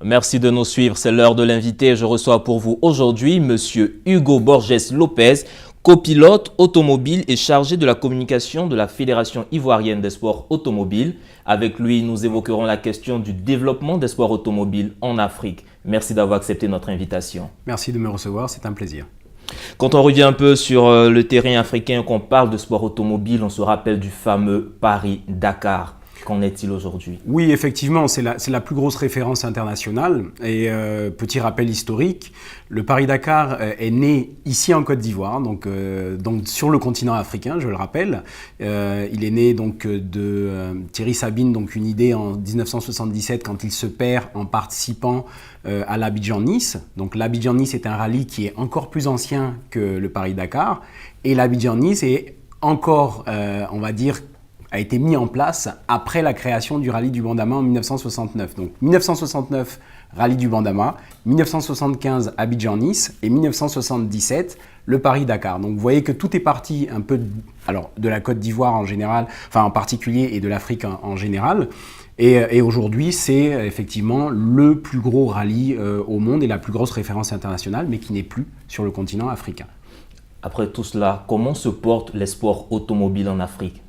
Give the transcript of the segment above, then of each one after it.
Merci de nous suivre, c'est l'heure de l'invité. Je reçois pour vous aujourd'hui Monsieur Hugo Borges Lopez, copilote automobile et chargé de la communication de la Fédération ivoirienne des sports automobiles. Avec lui, nous évoquerons la question du développement des sports automobiles en Afrique. Merci d'avoir accepté notre invitation. Merci de me recevoir, c'est un plaisir. Quand on revient un peu sur le terrain africain, qu'on parle de sport automobile, on se rappelle du fameux Paris-Dakar. Qu'en est-il aujourd'hui? Oui, effectivement, c'est la plus grosse référence internationale. Et petit rappel historique, le Paris-Dakar est né ici en Côte d'Ivoire, donc sur le continent africain, je le rappelle. Il est né donc de Thierry Sabine, donc une idée en 1977 quand il se perd en participant à l'Abidjan-Nice. Donc l'Abidjan-Nice est un rallye qui est encore plus ancien que le Paris-Dakar. Et l'Abidjan-Nice est encore, on va dire, a été mis en place après la création du rallye du Bandama en 1969. Donc 1969, rallye du Bandama, 1975, Abidjan-Nice et 1977, le Paris-Dakar. Donc vous voyez que tout est parti un peu de la Côte d'Ivoire en général, enfin en particulier, et de l'Afrique en général. Et aujourd'hui, c'est effectivement le plus gros rallye au monde et la plus grosse référence internationale, mais qui n'est plus sur le continent africain. Après tout cela, comment se portent les sports automobiles en Afrique ?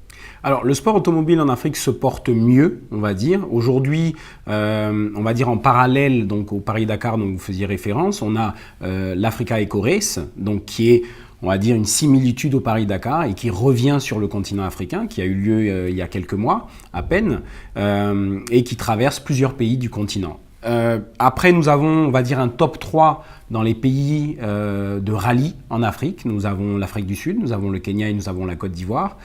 Alors, le sport automobile en Afrique se porte mieux, on va dire. Aujourd'hui, on va dire en parallèle donc, au Paris-Dakar dont vous faisiez référence, on a l'Africa Eco Race, donc, qui est, on va dire, une similitude au Paris-Dakar et qui revient sur le continent africain, qui a eu lieu il y a quelques mois à peine, et qui traverse plusieurs pays du continent. Après, nous avons, on va dire, un top 3 dans les pays de rallye en Afrique. Nous avons l'Afrique du Sud, nous avons le Kenya et nous avons la Côte d'Ivoire,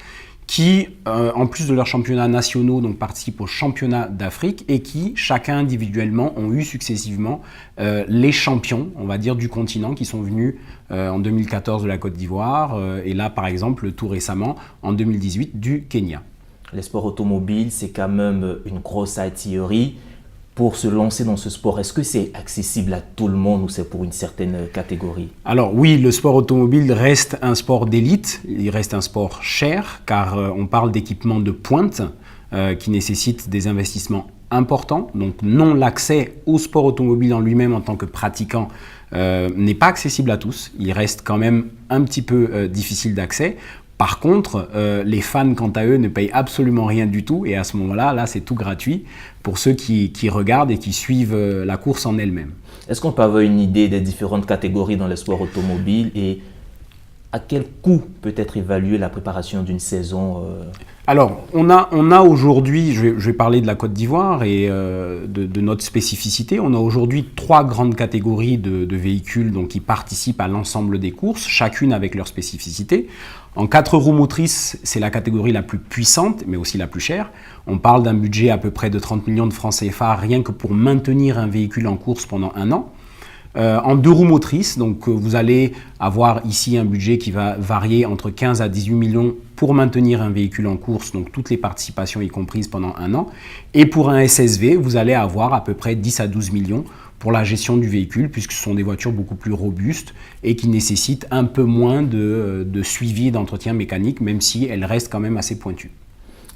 qui, en plus de leurs championnats nationaux, donc, participent aux championnats d'Afrique et qui, chacun individuellement, ont eu successivement les champions, on va dire, du continent qui sont venus en 2014 de la Côte d'Ivoire et là, par exemple, tout récemment, en 2018, du Kenya. Les sports automobiles, c'est quand même une grosse artillerie. Pour se lancer dans ce sport, est-ce que c'est accessible à tout le monde ou c'est pour une certaine catégorie? Alors oui, le sport automobile reste un sport d'élite, il reste un sport cher car on parle d'équipements de pointe qui nécessitent des investissements importants. Donc non, l'accès au sport automobile en lui-même en tant que pratiquant n'est pas accessible à tous. Il reste quand même un petit peu difficile d'accès. Par contre, les fans, quant à eux, ne payent absolument rien du tout. Et à ce moment-là, là, c'est tout gratuit pour ceux qui regardent et qui suivent la course en elle-même. Est-ce qu'on peut avoir une idée des différentes catégories dans les sports automobiles et à quel coût peut être évaluée la préparation d'une saison Alors, on a aujourd'hui, je vais parler de la Côte d'Ivoire et de notre spécificité. On a aujourd'hui 3 grandes catégories de véhicules donc, qui participent à l'ensemble des courses, chacune avec leur spécificité. En 4 roues motrices, c'est la catégorie la plus puissante, mais aussi la plus chère. On parle d'un budget à peu près de 30 millions de francs CFA, rien que pour maintenir un véhicule en course pendant 1 an. En 2 roues motrices, donc vous allez avoir ici un budget qui va varier entre 15 à 18 millions pour maintenir un véhicule en course, donc toutes les participations y comprises pendant 1 an. Et pour un SSV, vous allez avoir à peu près 10 à 12 millions pour la gestion du véhicule, puisque ce sont des voitures beaucoup plus robustes et qui nécessitent un peu moins de suivi et d'entretien mécanique, même si elles restent quand même assez pointues.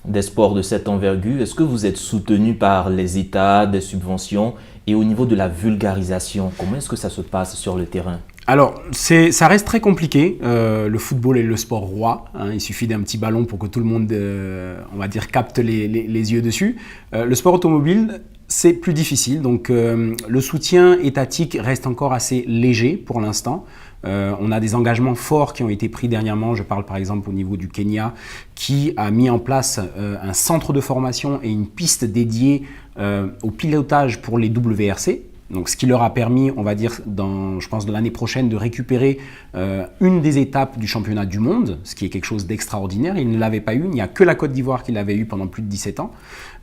Des sports de cette envergure, est-ce que vous êtes soutenu par les États, des subventions? Et au niveau de la vulgarisation, comment est-ce que ça se passe sur le terrain? Alors, ça reste très compliqué. Le football est le sport roi. Il suffit d'un petit ballon pour que tout le monde, on va dire, capte les yeux dessus. Le sport automobile, c'est plus difficile. Donc, le soutien étatique reste encore assez léger pour l'instant. On a des engagements forts qui ont été pris dernièrement. Je parle par exemple au niveau du Kenya, qui a mis en place un centre de formation et une piste dédiée au pilotage pour les WRC. Donc, ce qui leur a permis, on va dire, je pense de l'année prochaine, de récupérer une des étapes du championnat du monde, ce qui est quelque chose d'extraordinaire. Ils ne l'avaient pas eu, il n'y a que la Côte d'Ivoire qui l'avait eu pendant plus de 17 ans.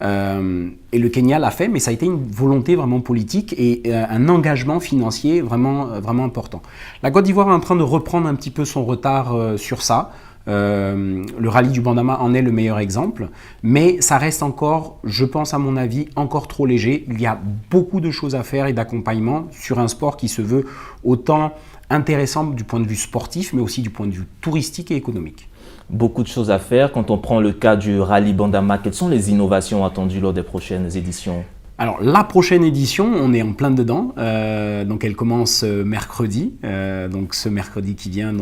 Et le Kenya l'a fait, mais ça a été une volonté vraiment politique et un engagement financier vraiment, vraiment important. La Côte d'Ivoire est en train de reprendre un petit peu son retard sur ça. Le rallye du Bandama en est le meilleur exemple, mais ça reste encore, je pense à mon avis, encore trop léger. Il y a beaucoup de choses à faire et d'accompagnement sur un sport qui se veut autant intéressant du point de vue sportif, mais aussi du point de vue touristique et économique. Beaucoup de choses à faire. Quand on prend le cas du rallye Bandama, quelles sont les innovations attendues lors des prochaines éditions? Alors, la prochaine édition, on est en plein dedans. Donc, elle commence mercredi, donc ce mercredi qui vient.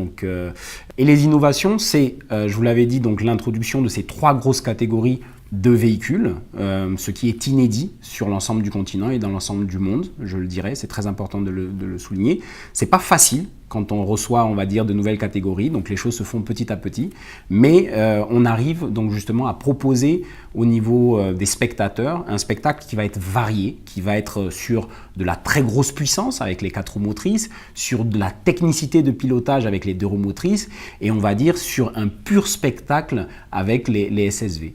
Et les innovations, c'est, je vous l'avais dit, donc l'introduction de ces 3 grosses catégories de véhicules, ce qui est inédit sur l'ensemble du continent et dans l'ensemble du monde, je le dirais, c'est très important de le souligner. C'est pas facile quand on reçoit, on va dire, de nouvelles catégories, donc les choses se font petit à petit, mais on arrive donc justement à proposer au niveau des spectateurs un spectacle qui va être varié, qui va être sur de la très grosse puissance avec les 4 roues motrices, sur de la technicité de pilotage avec les 2 roues motrices, et on va dire sur un pur spectacle avec les SSV.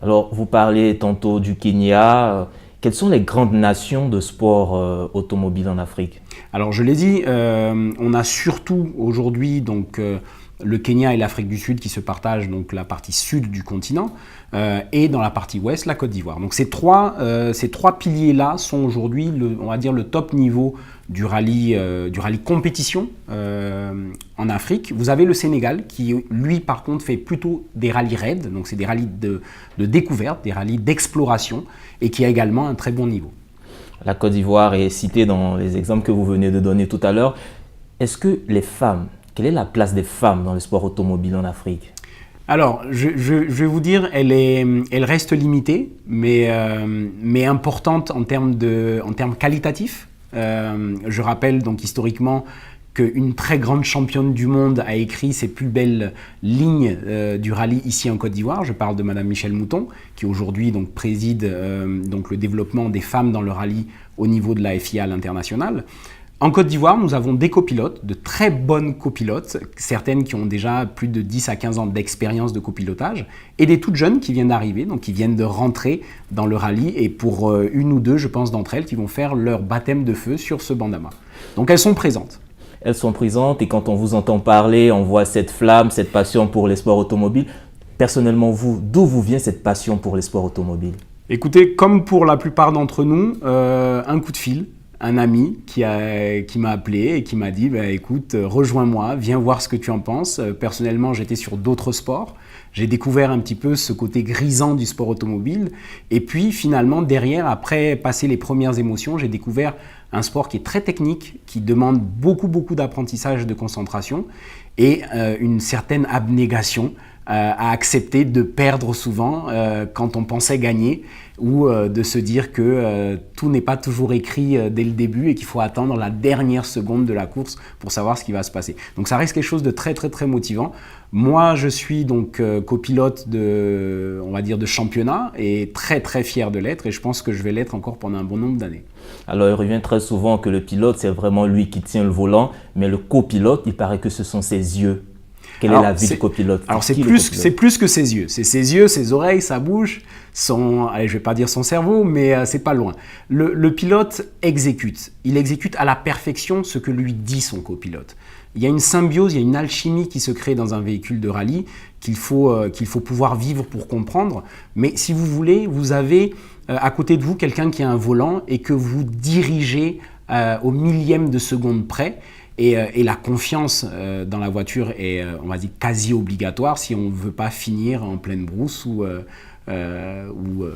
Alors, vous parlez tantôt du Kenya. Quelles sont les grandes nations de sport automobile en Afrique? Alors, je l'ai dit, on a surtout aujourd'hui donc le Kenya et l'Afrique du Sud qui se partagent donc la partie sud du continent et dans la partie ouest, la Côte d'Ivoire. Donc ces trois piliers-là sont aujourd'hui, on va dire, le top niveau du rallye compétition en Afrique. Vous avez le Sénégal qui, lui, par contre, fait plutôt des rallyes raids, donc c'est des rallyes de découverte, des rallyes d'exploration, et qui a également un très bon niveau. La Côte d'Ivoire est citée dans les exemples que vous venez de donner tout à l'heure. Est-ce que les femmes, quelle est la place des femmes dans le sport automobile en Afrique? Alors, je vais vous dire, elle reste limitée, mais importante en termes qualitatifs. Je rappelle donc historiquement qu'une très grande championne du monde a écrit ses plus belles lignes du rallye ici en Côte d'Ivoire. Je parle de Madame Michèle Mouton, qui aujourd'hui donc préside donc le développement des femmes dans le rallye au niveau de la FIA à l'international. En Côte d'Ivoire, nous avons des copilotes, de très bonnes copilotes, certaines qui ont déjà plus de 10 à 15 ans d'expérience de copilotage, et des toutes jeunes qui viennent d'arriver, donc qui viennent de rentrer dans le rallye, et pour une ou deux, je pense, d'entre elles, qui vont faire leur baptême de feu sur ce banc d'amas. Donc elles sont présentes. Elles sont présentes, et quand on vous entend parler, on voit cette flamme, cette passion pour les sports automobiles. Personnellement, vous, d'où vous vient cette passion pour les sports automobiles? Écoutez, comme pour la plupart d'entre nous, un coup de fil. Un ami qui m'a appelé et qui m'a dit écoute, rejoins-moi, viens voir ce que tu en penses. Personnellement, j'étais sur d'autres sports. J'ai découvert un petit peu ce côté grisant du sport automobile. Et puis finalement, derrière, après passer les premières émotions, j'ai découvert un sport qui est très technique, qui demande beaucoup d'apprentissage et de concentration et une certaine abnégation à accepter de perdre souvent quand on pensait gagner ou de se dire que tout n'est pas toujours écrit dès le début et qu'il faut attendre la dernière seconde de la course pour savoir ce qui va se passer. Donc ça reste quelque chose de très motivant. Moi, je suis donc copilote de championnat et très fier de l'être, et je pense que je vais l'être encore pendant un bon nombre d'années. Alors, il revient très souvent que le pilote, c'est vraiment lui qui tient le volant, mais le copilote, il paraît que ce sont ses yeux. Quelle est la vie du copilote? Alors c'est plus que ses yeux. C'est ses yeux, ses oreilles, sa bouche, je vais pas dire son cerveau, mais c'est pas loin. Le pilote exécute. Il exécute à la perfection ce que lui dit son copilote. Il y a une symbiose, il y a une alchimie qui se crée dans un véhicule de rallye qu'il faut pouvoir vivre pour comprendre. Mais si vous voulez, vous avez à côté de vous quelqu'un qui a un volant et que vous dirigez au millième de seconde près. Et la confiance dans la voiture est, on va dire, quasi obligatoire si on ne veut pas finir en pleine brousse ou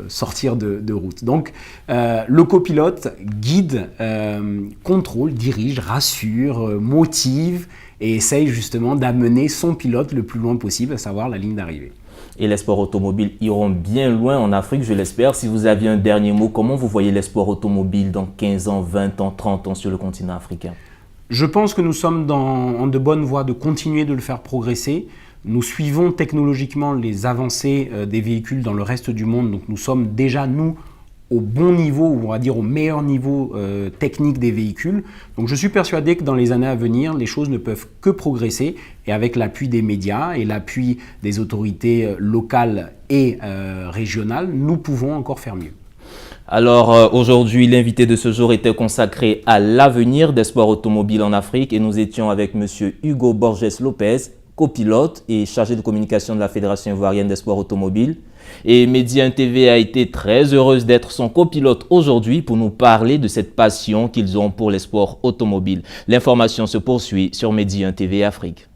sortir de route. Donc, le copilote guide, contrôle, dirige, rassure, motive et essaye justement d'amener son pilote le plus loin possible, à savoir la ligne d'arrivée. Et les sports automobiles iront bien loin en Afrique, je l'espère. Si vous aviez un dernier mot, comment vous voyez les sports automobiles dans 15 ans, 20 ans, 30 ans sur le continent africain? Je pense que nous sommes en de bonnes voies de continuer de le faire progresser. Nous suivons technologiquement les avancées des véhicules dans le reste du monde. Donc nous sommes déjà, nous, au bon niveau, ou on va dire au meilleur niveau technique des véhicules. Donc je suis persuadé que dans les années à venir, les choses ne peuvent que progresser. Et avec l'appui des médias et l'appui des autorités locales et régionales, nous pouvons encore faire mieux. Alors aujourd'hui, l'invité de ce jour était consacré à l'avenir des sports automobiles en Afrique et nous étions avec M. Hugo Borges Lopez, copilote et chargé de communication de la Fédération ivoirienne des sports automobiles. Et Medi 1 TV a été très heureuse d'être son copilote aujourd'hui pour nous parler de cette passion qu'ils ont pour les sports automobiles. L'information se poursuit sur Medi 1 TV Afrique.